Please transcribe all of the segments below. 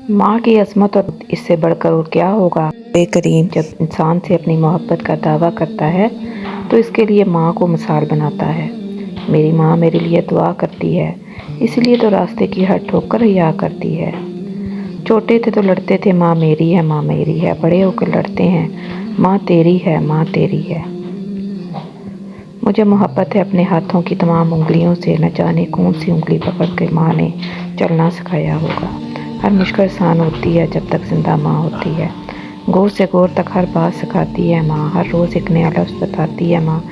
माँ की अज़मत और इससे बढ़कर और क्या होगा। करीम जब इंसान से अपनी मोहब्बत का दावा करता है तो इसके लिए माँ को मिसाल बनाता है। मेरी माँ मेरे लिए दुआ करती है, इसलिए तो रास्ते की हर ठोकर हिया करती है। छोटे थे तो लड़ते थे माँ मेरी है, माँ मेरी है। बड़े होकर लड़ते हैं माँ तेरी है, माँ तेरी है। मुझे मोहब्बत है अपने हाथों की तमाम उंगलियों से, न जाने कौन सी उंगली पकड़ के माँ ने चलना सिखाया होगा। हर मुश्किल आसान होती है जब तक जिंदा माँ होती है। गौर से गौर तक हर बात सिखाती है माँ, हर रोज़ एक नया लफ्ज़ बताती है माँ।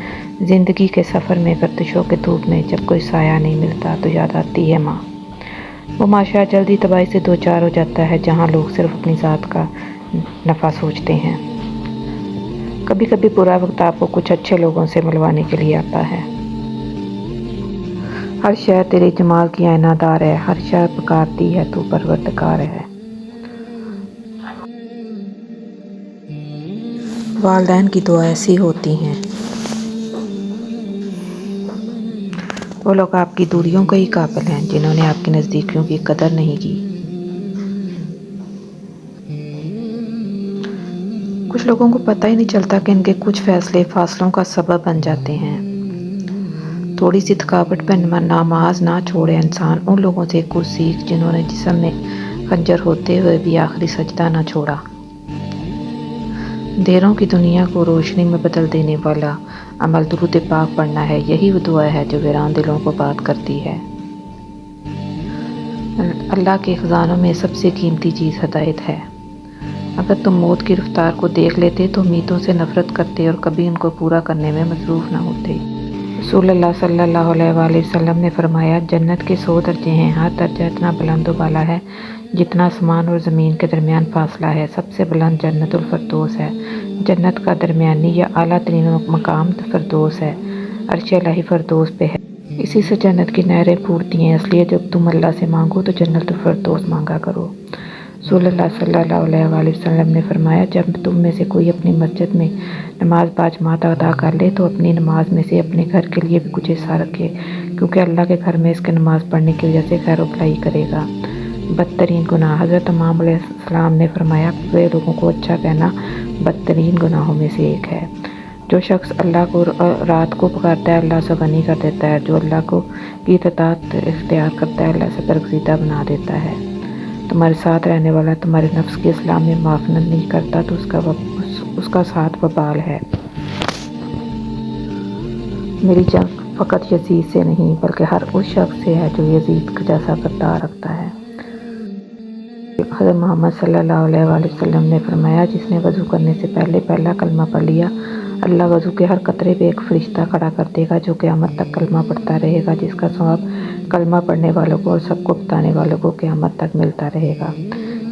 ज़िंदगी के सफ़र में गर्दिशों के धूप में जब कोई साया नहीं मिलता तो याद आती है माँ। वो माशा जल्दी तबाही से दो चार हो जाता है जहाँ लोग सिर्फ अपनी ज़ात का नफ़ा सोचते हैं। कभी कभी बुरा वक्त आपको कुछ अच्छे लोगों से मिलवाने के लिए आता है। हर शय तेरे जमाल की आईनादार है, हर शय पुकारती है तू परवरदिगार है। वालिदैन की दुआ ऐसी होती हैं, वो लोग आपकी दूरियों के ही काबिल हैं जिन्होंने आपकी नज़दीकियों की कदर नहीं की। कुछ लोगों को पता ही नहीं चलता कि इनके कुछ फैसले फासलों का सबब बन जाते हैं। थोड़ी सी थकावट पर नमाज ना छोड़े इंसान उन लोगों से कुछ सीख जिन्होंने जिस्म में खंजर होते हुए भी आखिरी सजदा ना छोड़ा। अंधेरों की दुनिया को रोशनी में बदल देने वाला अमल दुरूद पाक पढ़ना है। यही वो दुआ है जो वीरान दिलों को बात करती है। अल्लाह के खजानों में सबसे कीमती चीज़ हिदायत है। अगर तुम मौत की रफ्तार को देख लेते तो उम्मीदों से नफरत करते और कभी उनको पूरा करने में मसरूफ़ ना होते। रसूलुल्लाह सल्लल्लाहु अलैहि वसल्लम ने फरमाया, जन्नत के 100 दर्जे हैं, हर दर्जा इतना बुलंद वाला है जितना आसमान और ज़मीन के दरमियान फासला है। सबसे बुलंद जन्नतुल फरदौस है। जन्नत का दरमियानी या आला तरीन मकाम फरदौस है, अर्श इलाही फरदौस पे है। इसी से जन्नत की नहरें फूटती हैं। इसलिए जब तुम अल्लाह से मांगो तो जन्नतुल फरदौस मांगा करो। रसूलुल्लाह सल्लल्लाहु अलैहि वसल्लम ने फरमाया, जब तुम में से कोई अपनी मस्जिद में नमाज बाजमात अदा कर ले तो अपनी नमाज में से अपने घर के लिए भी कुछ हिस्सा रखे, क्योंकि अल्लाह के घर में इसके नमाज पढ़ने की वजह से खैर भलाई करेगा। बदतरीन गुनाह, हज़रत इमाम अलैहिस्सलाम ने फरमाया, बुरे लोगों को अच्छा कहना बदतरीन गुनाहों में से एक है। जो शख्स अल्लाह को रात को पुकारता है अल्लाह से गनी कर देता है। जो अल्लाह को की इताअत इख्तियार करता है अल्लाह से बरगज़ीदा बना देता है। तुम्हारे साथ रहने वाला तुम्हारे नफ्स की इस्लाह में माफ़नत नहीं करता तो उसका साथ वबाल है। मेरी जंग फ़कत यजीद से नहीं बल्कि हर उस शख्स से है जो यजीद का जैसा किरदार रखता है। हज़रत मोहम्मद सल्लल्लाहु अलैहि वसल्लम ने फरमाया, जिसने वज़ू करने से पहले पहला कलमा पढ़ लिया, अल्लाह वज़ू के हर कतरे पे एक फरिश्ता खड़ा कर देगा जो क़यामत तक कलमा पढ़ता रहेगा, जिसका सवाब कलमा पढ़ने वालों को और सबको बताने वालों को क़यामत तक मिलता रहेगा।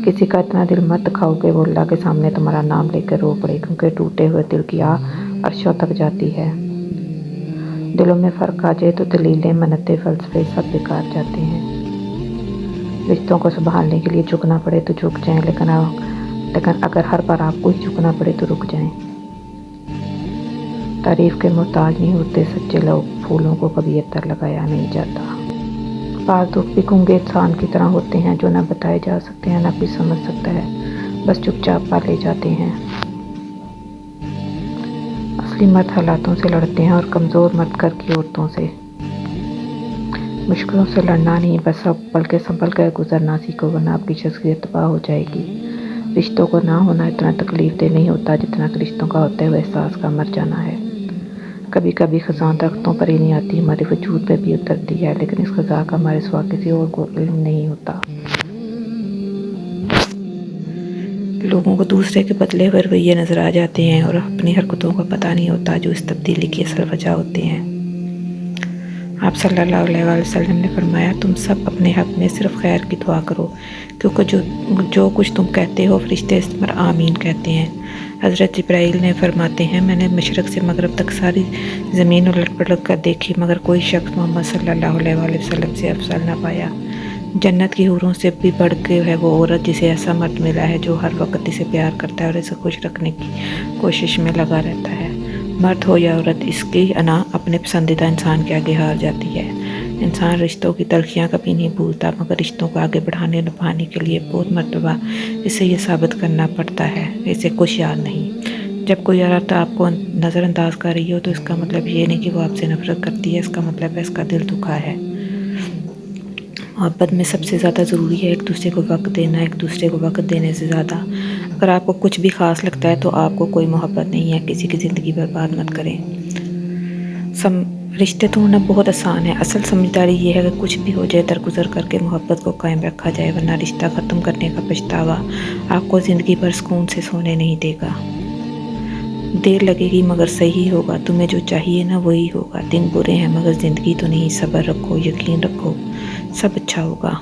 किसी का इतना दिल मत दुखाओ कि वो अल्लाह के सामने तुम्हारा नाम लेकर रो पड़े, क्योंकि टूटे हुए दिल की आह अर्शों तक जाती है। दिलों में फ़र्क आ जाए तो दलीलें, मन्नतें, फ़लसफ़े सब बेकार जाते हैं। रिश्तों को संभालने के लिए झुकना पड़े तो झुक जाएं, लेकिन अगर हर बार आपको ही झुकना पड़े तो रुक जाएं। तारीफ़ के मोहताज नहीं होते सच्चे लोग, फूलों को कभी अत्तर लगाया नहीं जाता। बाज़ दुख भी गूंगे इंसान की तरह होते हैं जो न बताए जा सकते हैं, न कोई समझ सकता है, बस चुपचाप पाले जाते हैं। असली मर्द हालातों से लड़ते हैं और कमज़ोर मर्द घर की औरतों से। मुश्किलों से लड़ना नहीं बल्कि संभल कर गुजरना सीखो, वरना आपकी शख्सियत तबाह हो जाएगी। रिश्तों को ना होना इतना तकलीफ दे नहीं होता जितना कि रिश्तों का होते हुए एहसास का मर जाना है। कभी कभी ख़ज़ां दरख्तों पर ही नहीं आती, हमारे वजूद पे भी उतरती है, लेकिन इस ख़ज़ा का हमारे सिवा किसी और को इल्म नहीं होता। लोगों को दूसरे के बदले हुए रवैये नज़र आ जाते हैं और अपनी हरकतों का पता नहीं होता जो इस तब्दीली की असल वजह होते हैं। आप सल्लल्लाहु अलैहि वसल्लम ने फरमाया, तुम सब अपने हक़ में सिर्फ़ खैर की दुआ करो, क्योंकि जो कुछ तुम कहते हो फरिश्ते इस पर आमीन कहते हैं। हज़रत जिब्राइल ने फरमाते हैं, मैंने मशरक़ से मगरब तक सारी ज़मीन उलट पलट कर देखी, मगर कोई शख्स मोहम्मद सल्लल्लाहु अलैहि वसल्लम से अफसल न पाया। जन्नत की हूरों से भी बढ़ के है वो औरत जिसे ऐसा मर्द मिला है जो हर वक्त इसे प्यार करता है और इसे खुश रखने की कोशिश में लगा रहता है। मर्द हो या औरत, इसकी अना अपने पसंदीदा इंसान के आगे हार जाती है। इंसान रिश्तों की तलखियाँ कभी नहीं भूलता, मगर रिश्तों को आगे बढ़ाने निभाने के लिए बहुत मरतबा इसे ये साबित करना पड़ता है इसे कुछ याद नहीं। जब कोई औरत आपको नज़रअंदाज कर रही हो तो इसका मतलब ये नहीं कि वो आपसे नफरत करती है, इसका मतलब है इसका दिल दुखा है। मोहब्बत में सबसे ज़्यादा ज़रूरी है एक दूसरे को वक्त देना, एक दूसरे को वक्त देने से ज़्यादा। अगर आपको कुछ भी ख़ास लगता है तो आपको कोई मोहब्बत नहीं है, किसी की ज़िंदगी बर्बाद मत करें। रिश्ते तोड़ना बहुत आसान है, असल समझदारी ये है कि कुछ भी हो जाए दरगुजर करके मोहब्बत को कायम रखा जाए, वरना रिश्ता ख़त्म करने का पछतावा आपको ज़िंदगी भर सुकून से सोने नहीं देगा। देर लगेगी मगर सही होगा, तुम्हें जो चाहिए ना वही होगा। दिन बुरे हैं मगर ज़िंदगी तो नहीं, सब्र रखो, यकीन रखो, सब अच्छा होगा।